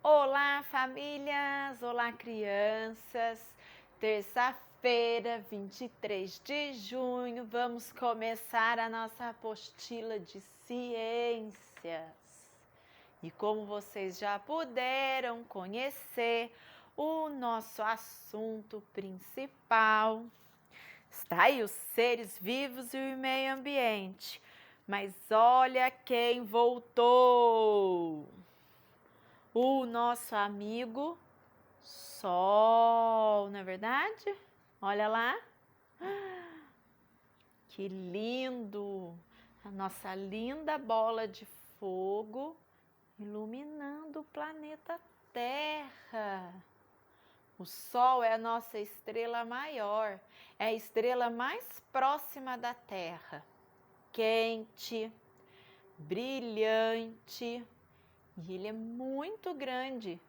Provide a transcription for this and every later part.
Olá, famílias! Olá, crianças! Terça-feira, 23 de junho, vamos começar a nossa apostila de ciências. E como vocês já puderam conhecer, o nosso assunto principal está aí, os seres vivos e o meio ambiente. Mas olha quem voltou! O nosso amigo Sol, não é verdade? Olha lá. Que lindo! A nossa linda bola de fogo iluminando o planeta Terra. O Sol é a nossa estrela maior, é a estrela mais próxima da Terra. Quente, brilhante. E ele é muito grande.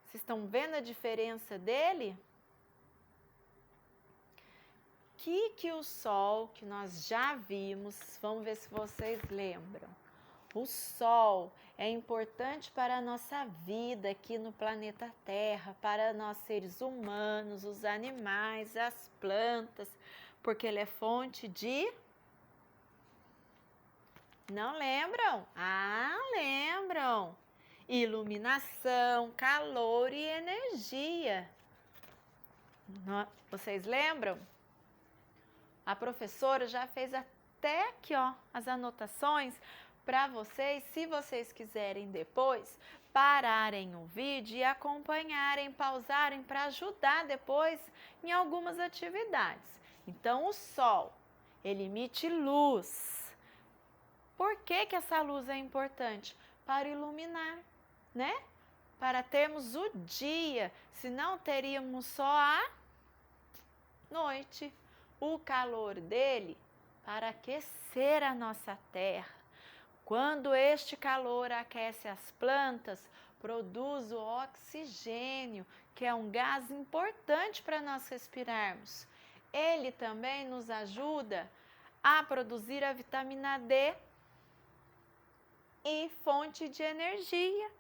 Vocês estão vendo a diferença dele? Que o Sol, que nós já vimos, vamos ver se vocês lembram. O Sol é importante para a nossa vida aqui no planeta Terra, para nós seres humanos, os animais, as plantas, porque ele é fonte de... Não lembram? Ah, lembram! Iluminação, calor e energia. Vocês lembram? A professora já fez até aqui, ó, as anotações para vocês, se vocês quiserem depois pararem o vídeo e acompanharem, pausarem para ajudar depois em algumas atividades. Então, o Sol, ele emite luz. Por que essa luz é importante? Para iluminar, né? Para termos o dia, senão teríamos só a noite. O calor dele para aquecer a nossa terra. Quando este calor aquece as plantas, produz o oxigênio, que é um gás importante para nós respirarmos. Ele também nos ajuda a produzir a vitamina D e fonte de energia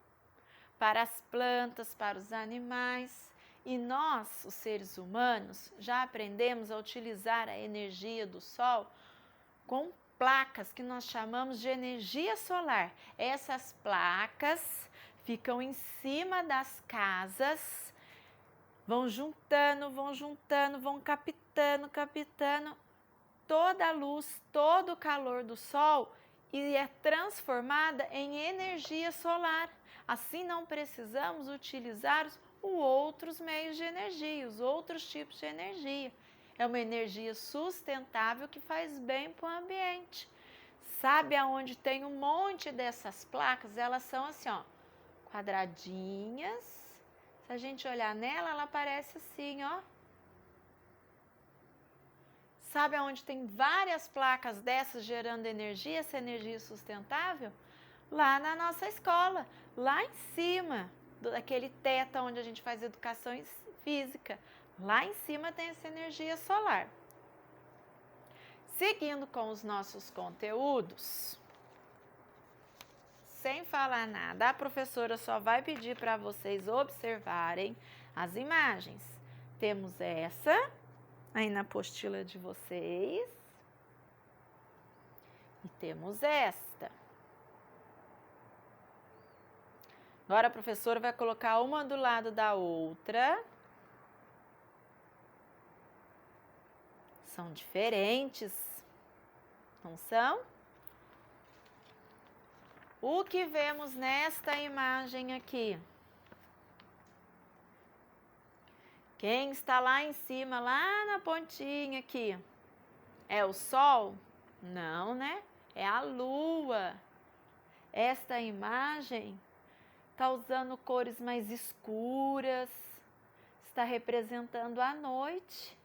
para as plantas, para os animais. E nós, os seres humanos, já aprendemos a utilizar a energia do Sol com placas que nós chamamos de energia solar. Essas placas ficam em cima das casas, vão juntando, vão captando toda a luz, todo o calor do Sol e é transformada em energia solar. Assim não precisamos utilizar os outros meios de energia, os outros tipos de energia. É uma energia sustentável que faz bem para o ambiente. Sabe aonde tem um monte dessas placas? Elas são assim, ó, quadradinhas. Se a gente olhar nela, ela parece assim, ó. Sabe aonde tem várias placas dessas gerando energia, essa energia sustentável? Lá na nossa escola, lá em cima, daquele teto onde a gente faz educação física. Lá em cima tem essa energia solar. Seguindo com os nossos conteúdos, sem falar nada, a professora só vai pedir para vocês observarem as imagens. Temos essa aí na apostila de vocês e temos esta. Agora a professora vai colocar uma do lado da outra. São diferentes, não são? O que vemos nesta imagem aqui? Quem está lá em cima, lá na pontinha aqui? É o Sol? Não, né? É a Lua. Esta imagem está usando cores mais escuras, está representando a noite.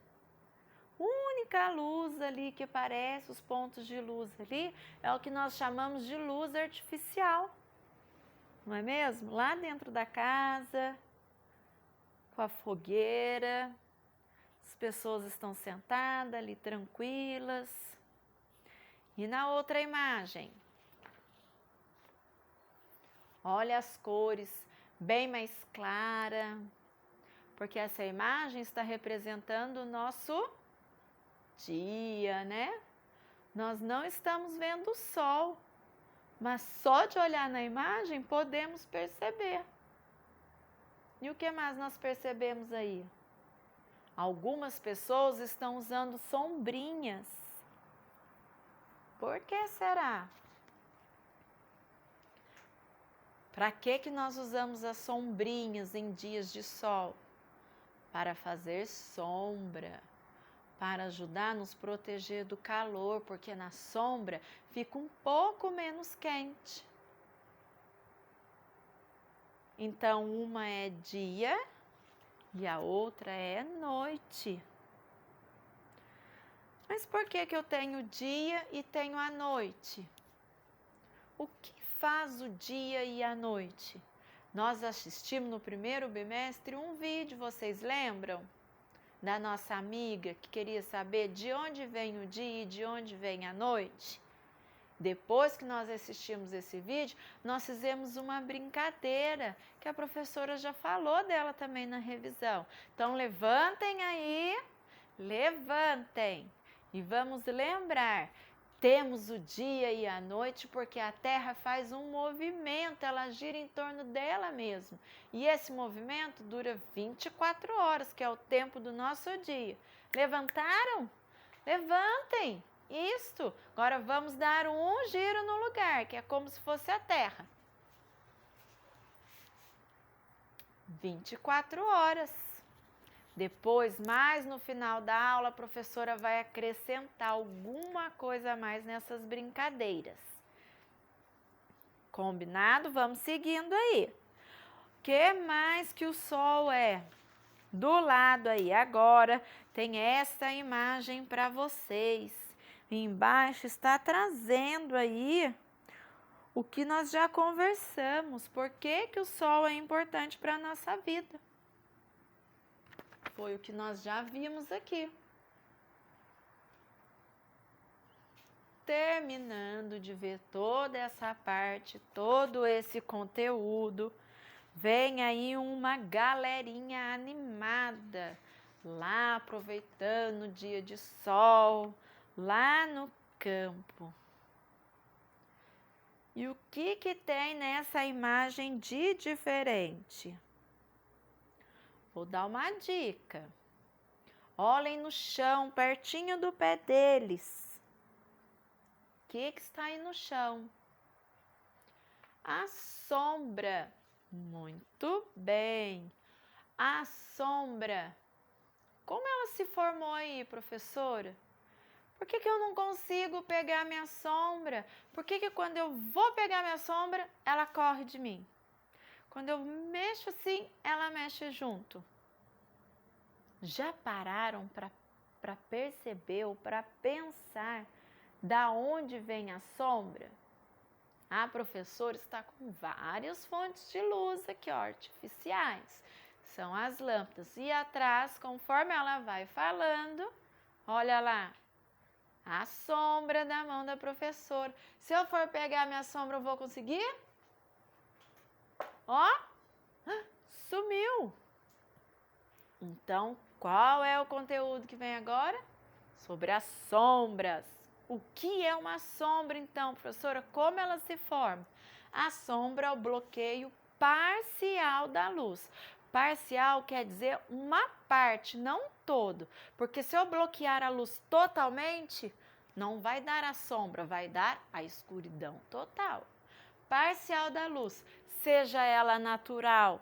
Única luz ali que aparece, os pontos de luz ali, é o que nós chamamos de luz artificial. Não é mesmo? Lá dentro da casa, com a fogueira, as pessoas estão sentadas ali tranquilas. E na outra imagem, olha as cores bem mais clara, porque essa imagem está representando o nosso dia, né? Nós não estamos vendo o sol, mas só de olhar na imagem podemos perceber. E o que mais nós percebemos aí? Algumas pessoas estão usando sombrinhas. Por que será? Para que nós usamos as sombrinhas em dias de sol? Para fazer sombra, para ajudar a nos proteger do calor, porque na sombra fica um pouco menos quente. Então, uma é dia e a outra é noite. Mas por que eu tenho dia e tenho a noite? O que faz o dia e a noite? Nós assistimos no primeiro bimestre um vídeo, vocês lembram? Da nossa amiga que queria saber de onde vem o dia e de onde vem a noite. Depois que nós assistimos esse vídeo, nós fizemos uma brincadeira, que a professora já falou dela também na revisão. Então, levantem aí, levantem. E vamos lembrar, temos o dia e a noite porque a Terra faz um movimento, ela gira em torno dela mesma. E esse movimento dura 24 horas, que é o tempo do nosso dia. Levantaram? Levantem! Isto! Agora vamos dar um giro no lugar, que é como se fosse a Terra. 24 horas. Depois, mais no final da aula, a professora vai acrescentar alguma coisa a mais nessas brincadeiras. Combinado? Vamos seguindo aí. O que mais que o Sol é? Do lado aí, agora, tem essa imagem para vocês. Embaixo está trazendo aí o que nós já conversamos. Por que o Sol é importante para a nossa vida? Foi o que nós já vimos aqui. Terminando de ver toda essa parte, todo esse conteúdo, vem aí uma galerinha animada, lá aproveitando o dia de sol, lá no campo. E o que tem nessa imagem de diferente? Vou dar uma dica. Olhem no chão, pertinho do pé deles. O que está aí no chão? A sombra. Muito bem. A sombra. Como ela se formou aí, professora? Por que eu não consigo pegar minha sombra? Por que quando eu vou pegar minha sombra, ela corre de mim? Quando eu mexo assim, ela mexe junto. Já pararam para perceber ou para pensar da onde vem a sombra? A professora está com várias fontes de luz aqui, ó, artificiais. São as lâmpadas. E atrás, conforme ela vai falando, olha lá, a sombra da mão da professora. Se eu for pegar minha sombra, eu vou conseguir? Ó, sumiu. Então, qual é o conteúdo que vem agora? Sobre as sombras. O que é uma sombra, então, professora? Como ela se forma? A sombra é o bloqueio parcial da luz. Parcial quer dizer uma parte, não todo. Porque se eu bloquear a luz totalmente, não vai dar a sombra, vai dar a escuridão total. Parcial da luz, seja ela natural,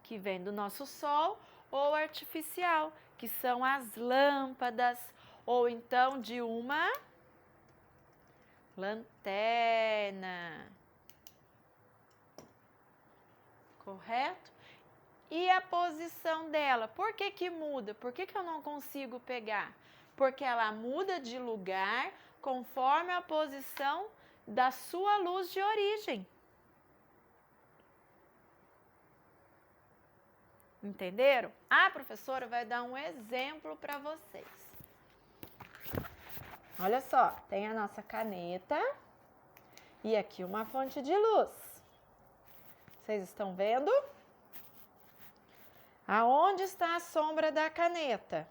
que vem do nosso sol, ou artificial, que são as lâmpadas, ou então de uma lanterna. Correto? E a posição dela, por que muda? Por que eu não consigo pegar? Porque ela muda de lugar conforme a posição da sua luz de origem. Entenderam? A professora vai dar um exemplo para vocês. Olha só, tem a nossa caneta e aqui uma fonte de luz. Vocês estão vendo? Aonde está a sombra da caneta?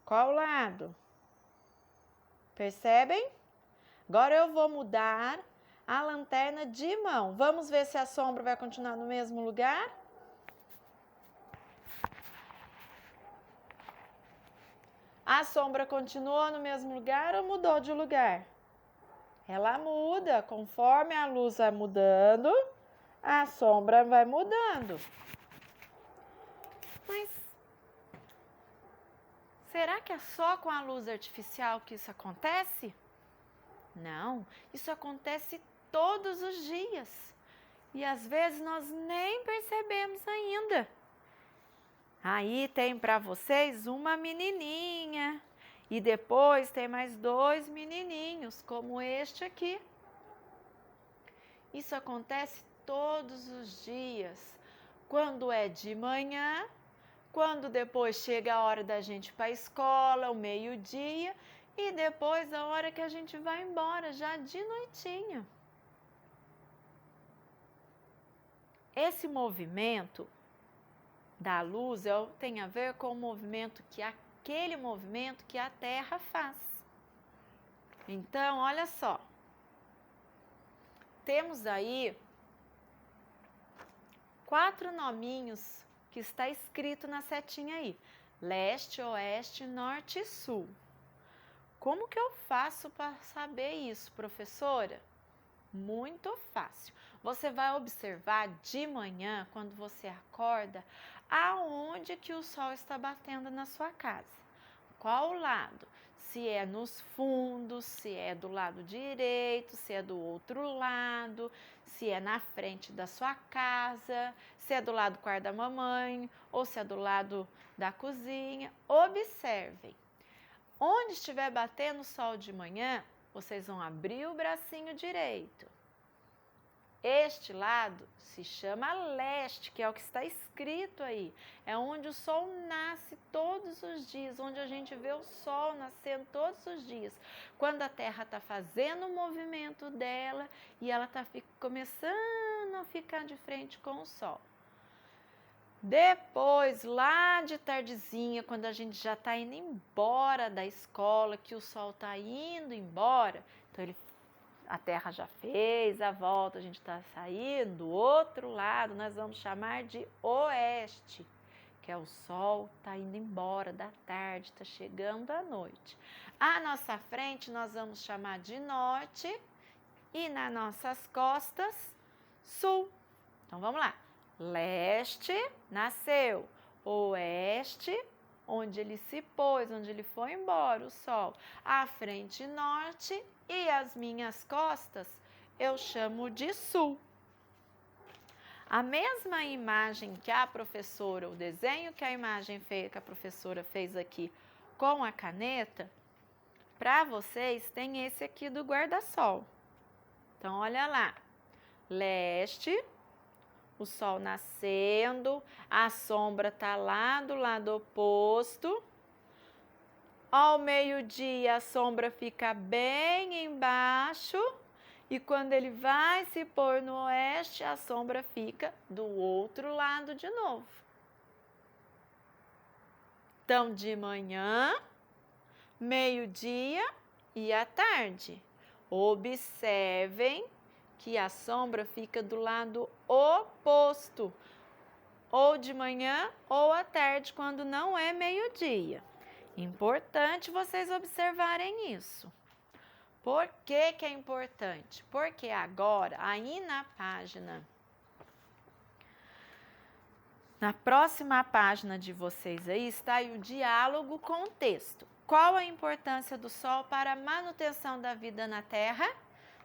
Qual lado? Percebem? Agora eu vou mudar a lanterna de mão. Vamos ver se a sombra vai continuar no mesmo lugar? A sombra continuou no mesmo lugar ou mudou de lugar? Ela muda, conforme a luz vai mudando, a sombra vai mudando. Mas será que é só com a luz artificial que isso acontece? Não, isso acontece todos os dias. E às vezes nós nem percebemos ainda. Aí tem para vocês uma menininha. E depois tem mais 2 menininhos, como este aqui. Isso acontece todos os dias. Quando é de manhã, quando depois chega a hora da gente ir para a escola, o meio-dia, e depois a hora que a gente vai embora, já de noitinha. Esse movimento da luz tem a ver com o movimento aquele movimento que a Terra faz. Então, olha só. Temos aí 4 nominhos que está escrito na setinha aí. Leste, oeste, norte e sul. Como que eu faço para saber isso, professora? Muito fácil. Você vai observar de manhã, quando você acorda, aonde que o sol está batendo na sua casa. Qual lado? Se é nos fundos, se é do lado direito, se é do outro lado, se é na frente da sua casa, se é do lado do quarto da mamãe ou se é do lado da cozinha. Observem. Onde estiver batendo o sol de manhã, vocês vão abrir o bracinho direito. Este lado se chama leste, que é o que está escrito aí. É onde o sol nasce todos os dias, onde a gente vê o sol nascendo todos os dias. Quando a Terra está fazendo o movimento dela e ela está começando a ficar de frente com o sol. Depois, lá de tardezinha, quando a gente já está indo embora da escola, que o sol está indo embora, então a Terra já fez a volta, a gente está saindo do outro lado, nós vamos chamar de oeste, que é o sol está indo embora da tarde, está chegando a noite. À nossa frente nós vamos chamar de norte e nas nossas costas, sul. Então vamos lá. Leste nasceu, oeste, onde ele se pôs, onde ele foi embora, o sol. À frente, norte, e as minhas costas eu chamo de sul. A mesma imagem que a professora, o desenho que a imagem fez, que a professora fez aqui com a caneta, para vocês tem esse aqui do guarda-sol. Então, olha lá, leste, o sol nascendo, a sombra está lá do lado oposto. Ao meio-dia, a sombra fica bem embaixo e quando ele vai se pôr no oeste, a sombra fica do outro lado de novo. Então, de manhã, meio-dia e à tarde. Observem que a sombra fica do lado oposto, ou de manhã ou à tarde, quando não é meio-dia. Importante vocês observarem isso. Por que que é importante? Porque agora, aí na próxima página de vocês aí, está aí o diálogo com o texto. Qual a importância do sol para a manutenção da vida na Terra?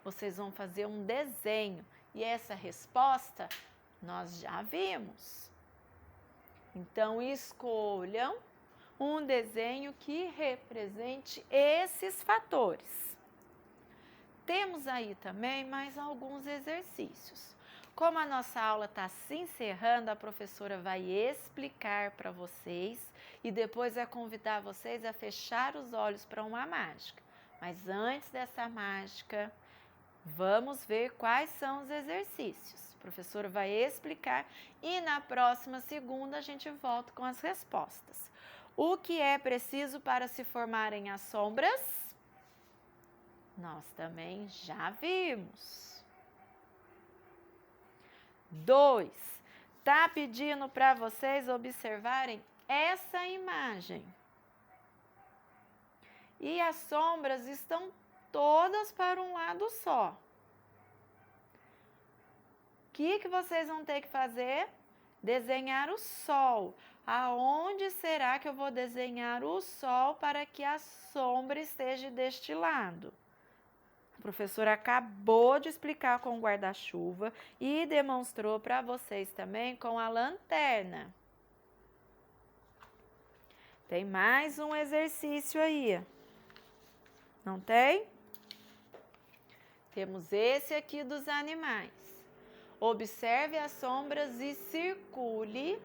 Vocês vão fazer um desenho e essa resposta nós já vimos. Então, escolham um desenho que represente esses fatores. Temos aí também mais alguns exercícios. Como a nossa aula está se encerrando, a professora vai explicar para vocês e depois vai convidar vocês a fechar os olhos para uma mágica. Mas antes dessa mágica, vamos ver quais são os exercícios. A professora vai explicar e na próxima segunda a gente volta com as respostas. O que é preciso para se formarem as sombras? Nós também já vimos. 2. Tá pedindo para vocês observarem essa imagem. E as sombras estão todas para um lado só. O que vocês vão ter que fazer? Desenhar o sol. Aonde será que eu vou desenhar o sol para que a sombra esteja deste lado? A professora acabou de explicar com o guarda-chuva e demonstrou para vocês também com a lanterna. Tem mais um exercício aí. Não tem? Temos esse aqui dos animais. Observe as sombras e circule.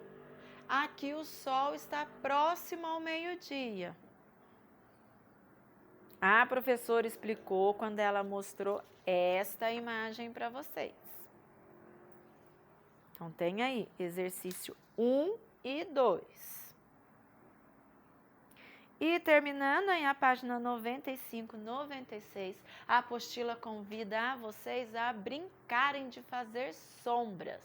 Aqui o sol está próximo ao meio-dia. A professora explicou quando ela mostrou esta imagem para vocês. Então, tem aí exercício 1 e 2. E terminando aí a página 95, 96, a apostila convida a vocês a brincarem de fazer sombras.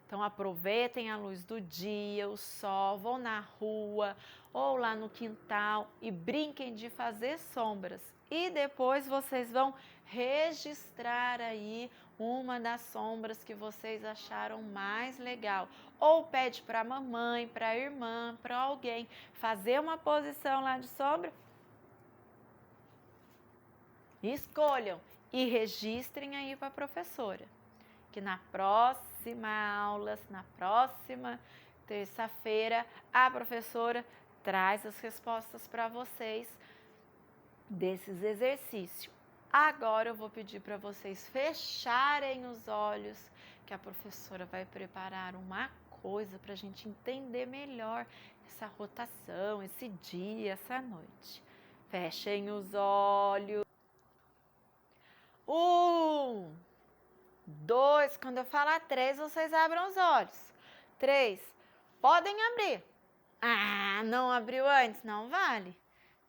Então, aproveitem a luz do dia, o sol, vão na rua ou lá no quintal e brinquem de fazer sombras. E depois vocês vão registrar aí uma das sombras que vocês acharam mais legal. Ou pede para a mamãe, para a irmã, para alguém fazer uma posição lá de sombra. Escolham e registrem aí para a professora. Que na próxima aula, na próxima terça-feira, a professora traz as respostas para vocês desses exercícios. Agora eu vou pedir para vocês fecharem os olhos, que a professora vai preparar uma coisa para a gente entender melhor essa rotação, esse dia, essa noite. Fechem os olhos. 1, 2, quando eu falar 3, vocês abram os olhos. 3, podem abrir. Ah, não abriu antes? Não vale.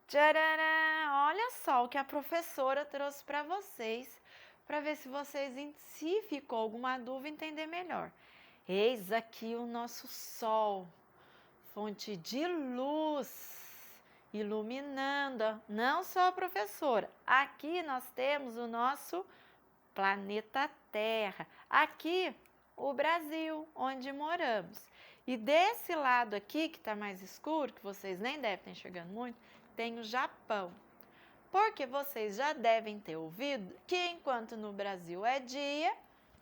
Tcharará, olha só o que a professora trouxe para vocês, para ver se ficou alguma dúvida, entender melhor. Eis aqui o nosso sol, fonte de luz, iluminando, não só a professora. Aqui nós temos o nosso planeta Terra. Aqui, o Brasil, onde moramos. E desse lado aqui, que está mais escuro, que vocês nem devem estar enxergando muito, tem o Japão. Porque vocês já devem ter ouvido que enquanto no Brasil é dia,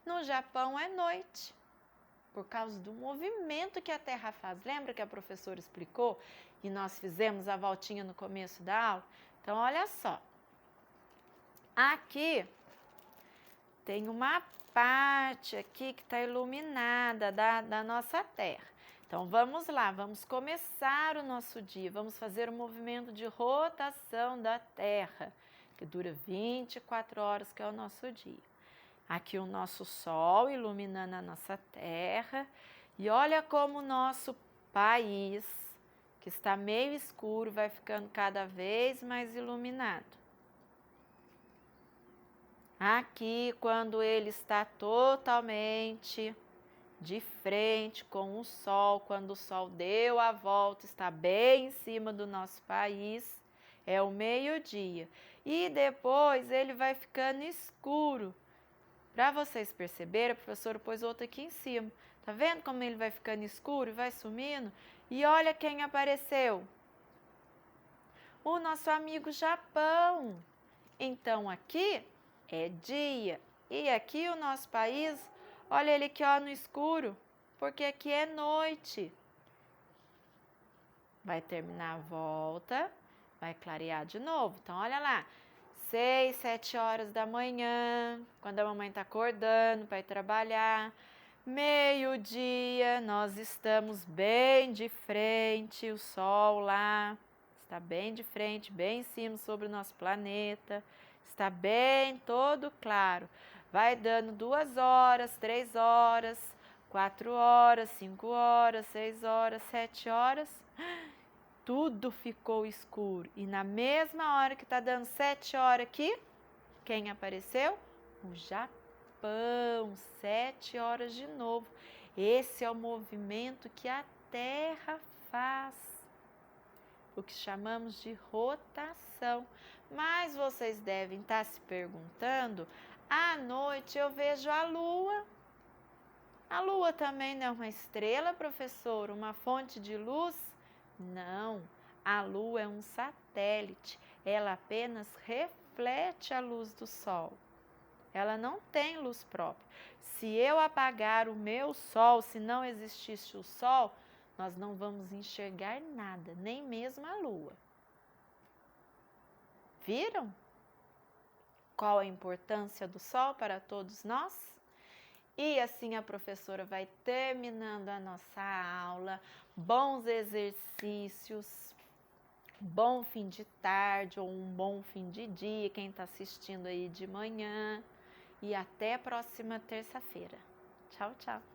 no Japão é noite. Por causa do movimento que a Terra faz. Lembra que a professora explicou e nós fizemos a voltinha no começo da aula? Então, olha só. Aqui tem uma parte aqui que está iluminada da nossa Terra. Então, vamos lá, vamos começar o nosso dia, vamos fazer o movimento de rotação da Terra, que dura 24 horas, que é o nosso dia. Aqui o nosso Sol iluminando a nossa Terra, e olha como o nosso país, que está meio escuro, vai ficando cada vez mais iluminado. Aqui, quando ele está totalmente de frente com o Sol, quando o Sol deu a volta, está bem em cima do nosso país, é o meio-dia. E depois ele vai ficando escuro. Para vocês perceberem, a professora pôs outro aqui em cima. Tá vendo como ele vai ficando escuro e vai sumindo? E olha quem apareceu. O nosso amigo Japão. Então aqui é dia. E aqui o nosso país, olha ele aqui ó, no escuro, porque aqui é noite. Vai terminar a volta, vai clarear de novo. Então, olha lá, 6, 7 horas da manhã, quando a mamãe está acordando para ir trabalhar. Meio-dia, nós estamos bem de frente, o sol lá está está bem de frente, bem em cima sobre o nosso planeta, está bem todo claro. Vai dando 2 horas, 3 horas, 4 horas, 5 horas, 6 horas, 7 horas, tudo ficou escuro. E na mesma hora que está dando 7 horas aqui, quem apareceu? O Japão, 7 horas de novo. Esse é o movimento que a Terra faz, o que chamamos de rotação. Mas vocês devem estar se perguntando, à noite eu vejo a Lua. A Lua também não é uma estrela, professor? Uma fonte de luz? Não, a Lua é um satélite. Ela apenas reflete a luz do Sol. Ela não tem luz própria. Se eu apagar o meu Sol, se não existisse o Sol, nós não vamos enxergar nada, nem mesmo a Lua. Viram? Qual a importância do Sol para todos nós? E assim a professora vai terminando a nossa aula. Bons exercícios, bom fim de tarde ou um bom fim de dia, quem está assistindo aí de manhã. E até a próxima terça-feira. Tchau, tchau!